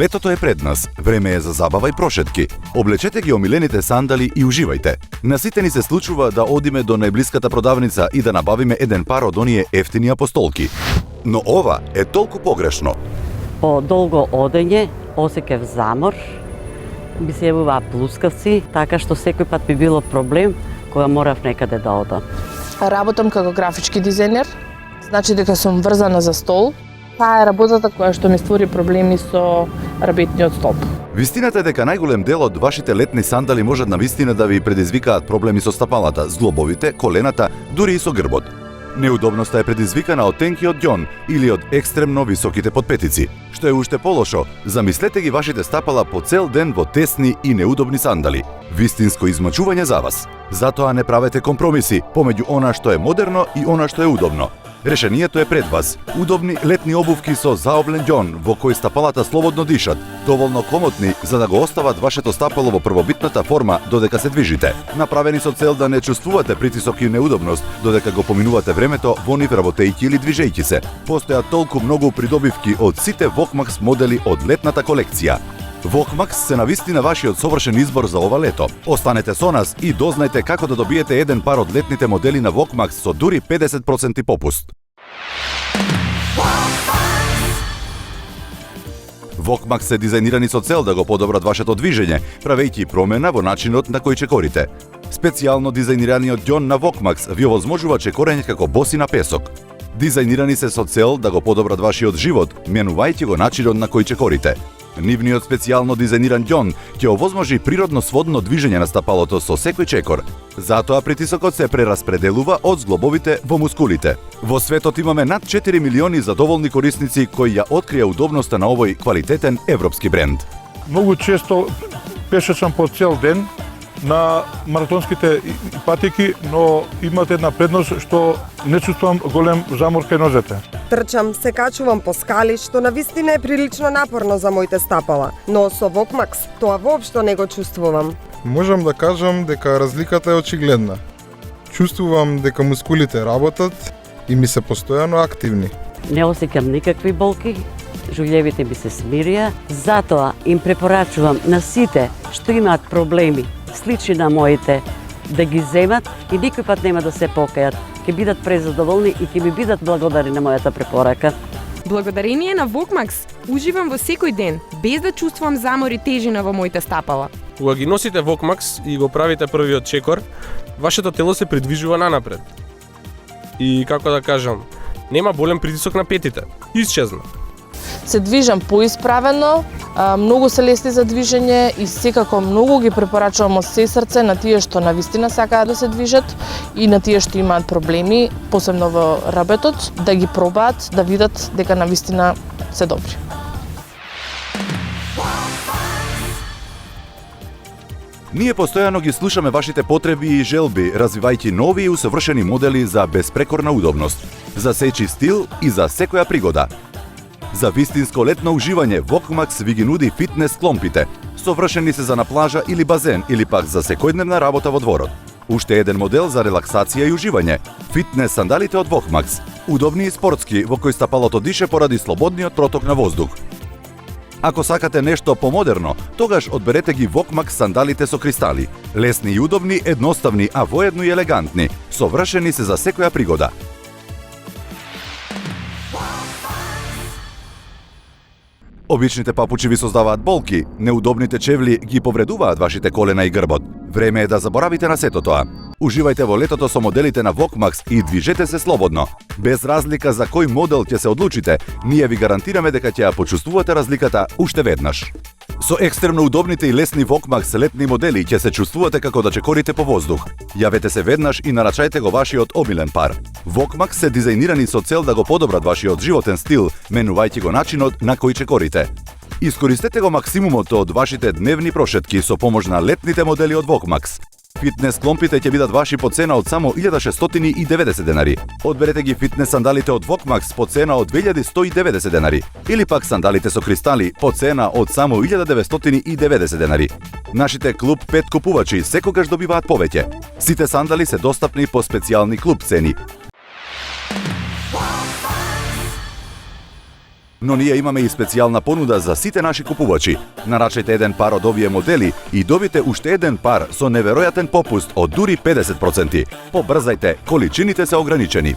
Летото е пред нас, време е за забава и прошетки. Облечете ги омилените сандали и уживајте. На сите ни се случува да одиме до најблиската продавница и да набавиме еден пар од оние ефтини апостолки. Но ова е толку погрешно. По долго одење, осеќав замор, би се јавуваа плускавци, така што секој пат би било проблем кога морав некаде да одам. Работам како графички дизајнер, значи дека сум врзана за стол. Таа е работата која што ми створи проблеми со работниот столб. Вистината е дека најголем дел од вашите летни сандали можат навистина да ви предизвикаат проблеми со стапалата, зглобовите, колената, дури и со грбот. Неудобноста е предизвикана од тенкиот ѓон или од екстремно високите подпетици. Што е уште полошо, замислете ги вашите стапала по цел ден во тесни и неудобни сандали. Вистинско измачување за вас. Затоа не правете компромиси помеѓу она што е модерно и она што е удобно. Решението е пред вас. Удобни летни обувки со заоблен ѓон во кои стапалата слободно дишат, доволно комотни за да го остават вашето стапало во првобитната форма додека се движите. Направени со цел да не чувствувате притисок и неудобност додека го поминувате времето во нив работејќи или движејќи се. Постојат толку многу придобивки од сите Vokmax модели од летната колекција. Vokmax се навистина вашиот совршен избор за ова лето. Останете со нас и дознајте како да добиете еден пар од летните модели на Vokmax со дури 50% попуст. Vokmax се дизајнирани со цел да го подобрат вашето движење, правејќи промена во начинот на кој чекорите. Специјално дизајнираниот ѓон на Vokmax ви овозможува чекорење како боси на песок. Дизајнирани се со цел да го подобрат вашиот живот, менувајќи го начинот на кој чекорите. Нивниот специјално дизајниран ѓон ќе овозможи природно сводно движење на стапалото со секој чекор. Затоа притисокот се прераспределува од зглобовите во мускулите. Во светот имаме над 4 милиони задоволни корисници кои ја открија удобноста на овој квалитетен европски бренд. Многу често пешачам по цел ден на маратонските патеки, но имате една предност што не чувствувам голем замор кај нозете. Трчам, се качувам по скали, што навистина е прилично напорно за моите стапала, но со Vokmax тоа воопшто не го чувствувам. Можам да кажам дека разликата е очигледна. Чувствувам дека мускулите работат и ми се постојано активни. Не осеќам никакви болки, жулјевите ми се смирија, затоа им препорачувам на сите што имаат проблеми слични на моите да ги земат и никој пат нема да се покајат. Ќе бидат презадоволни и ќе ми бидат благодарни на мојата препорака. Благодарение на Vokmax уживам во секој ден, без да чувствувам замор и тежина во моите стапала. Кога ги носите Vokmax и го правите првиот чекор, вашето тело се придвижува нанапред. И како да кажам, нема болен притисок на петите. Исчезна. Се движам поисправено, многу се лесни за движење и секако многу ги препорачувам од се срце на тие што навистина сакаат да се движат и на тие што имаат проблеми, посебно во работот, да ги пробаат, да видат дека навистина се добри. Ние постојано ги слушаме вашите потреби и желби, развивајќи нови и усовршени модели за безпрекорна удобност, за сечи стил и за секоја пригода. За вистинско летно уживање, Vokmax ви ги нуди фитнес кломпите, совршени се за на плажа или базен, или пак за секојдневна работа во дворот. Уште еден модел за релаксација и уживање, фитнес сандалите од Vokmax, удобни и спортски, во кои стапалото дише поради слободниот проток на воздух. Ако сакате нешто помодерно, тогаш одберете ги Vokmax сандалите со кристали. Лесни и удобни, едноставни, а воедно и елегантни, совршени се за секоја пригода. Обичните папучи ви создаваат болки, неудобните чевли ги повредуваат вашите колена и грбот. Време е да заборавите на сето тоа. Уживајте во летото со моделите на Vokmax и движете се слободно. Без разлика за кој модел ќе се одлучите, ние ви гарантираме дека ќе ја почувствувате разликата уште веднаш. Со екстремно удобните и лесни Vokmax летни модели ќе се чувствувате како да чекорите по воздух. Јавете се веднаш и нарачајте го вашиот омилен пар. Vokmax се дизајнирани со цел да го подобрат вашиот животен стил, менувајќи го начинот на кој чекорите. Искористете го максимумот од вашите дневни прошетки со помош на летните модели од Vokmax. Фитнес кломпите ќе бидат ваши по цена од само 1690 денари. Одберете ги фитнес сандалите од Vokmax по цена од 2190 денари. Или пак сандалите со кристали по цена од само 1990 денари. Нашите клуб 5 купувачи секогаш добиваат повеќе. Сите сандали се достапни по специјални клуб цени. Но ние имаме и специјална понуда за сите наши купувачи. Нарачајте еден пар од овие модели и добите уште еден пар со неверојатен попуст од дури 50%. Побрзајте, количините се ограничени.